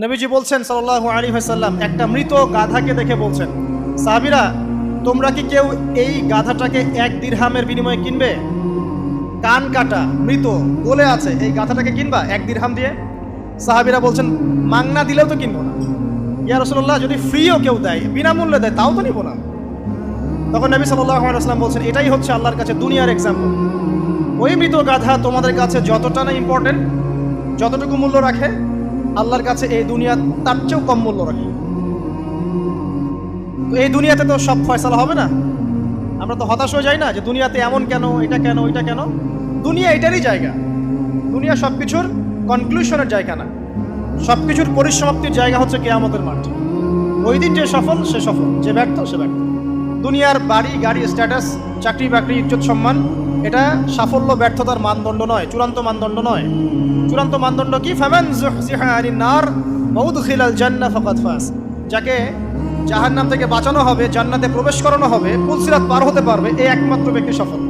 নবীজি বলছেন সাল্লাল্লাহু আলাইহি ওয়াসাল্লাম, একটা মৃত গাধাকে দেখে বলছেন, সাহাবীরা তোমরা কি কেউ এই গাধাটাকে 1 দিরহামের বিনিময়ে কিনবে? কান কাটা, মৃত, গলে আছে, এই গাধাটাকে কিনবা 1 দিরহাম দিয়ে? সাহাবীরা বলছেন, মাংনা দিলেও তো কিনবো না। ইয়া রাসূলুল্লাহ, যদি ফ্রিও কেউ দেয়, বিনামূল্যে দেয়, তাও তো নিব না। তখন নবী সাল্লাল্লাহু আলাইহি ওয়াসাল্লাম বলছেন, এটাই হচ্ছে আল্লাহর কাছে দুনিয়ার এক্সাম্পল। ওই মৃত গাধা তোমাদের কাছে যতটা না ইম্পর্টেন্ট, যতটুকু মূল্য রাখে, আল্লাহর কাছে এই দুনিয়া তার চেয়েও কম মূল্য রাখে। তো এই দুনিয়াতে তো সব ফয়সালা হবে না। আমরা তো হতাশ হয়ে যাই না যে দুনিয়াতে এমন কেন, এটা কেন, ওইটা কেন। দুনিয়া এটারই জায়গা। দুনিয়া সব কিছুর কনক্লুশনের জায়গা না, সব কিছুর পরিসমাপ্তির জায়গা হচ্ছে কিয়ামতের মাঠ। ওই দিন যে সফল সে সফল, যে ব্যর্থ সে ব্যর্থ। দুনিয়ার বাড়ি গাড়ি, স্ট্যাটাস, চাকরি বাকরি, ইজ্জত সম্মান, এটা সাফল্য ব্যর্থতার মানদণ্ড নয়, চূড়ান্ত মানদণ্ড নয়। চূড়ান্ত মানদণ্ড কি? ফামান যুহজিহা আনিন নার ওয়া উদখিলাল জান্নাহ ফাকাদ ফাজ। যাকে জাহান্নাম থেকে বাঁচানো হবে, জান্নাতে প্রবেশ করানো হবে, পুলসিরাত পার হতে পারবে, এই একমাত্র ব্যক্তি সফল।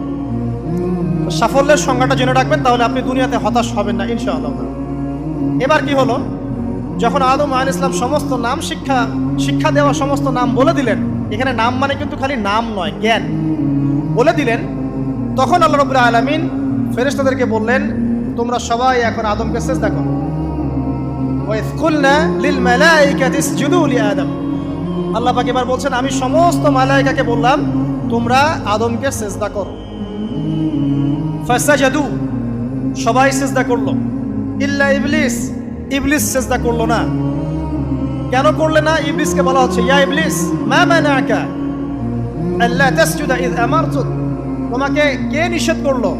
সাফল্যের সংজ্ঞাটা জেনে রাখবেন, তাহলে আপনি দুনিয়াতে হতাশ হবেন না ইনশাআল্লাহ। এবার কি হলো, যখন আদম আলাইহিস সালাম সমস্ত নাম শিক্ষা দেওয়া সমস্ত নাম বলে দিলেন, এখানে নাম মানে কিন্তু খালি নাম নয়, জ্ঞান বলে দিলেন, তখন আল্লাহ রাব্বুল আলামিন ফেরেশতাদেরকে বললেন, তোমরা সবাই এখন আদমকে সিজদা করো। ওয়া ইয কুলনা লিল মালাইকাতি ইসজুদু লি আদম। আল্লাহ পাক এবার বলছেন, আমি সমস্ত মালায়েকাকে বললাম তোমরা আদমকে সিজদা করো। ফাসাজাদু, সবাই সিজদা করলো, ইল্লা ইবলিস, ইবলিস সিজদা করলো না। কেন করলে না? ইবলিসকে বলা হচ্ছে, ইয়া ইবলিস মা মানাকা আল্লা তাসজুদা ইয আমারতুক, তোমাকে কে নিষেধ করলো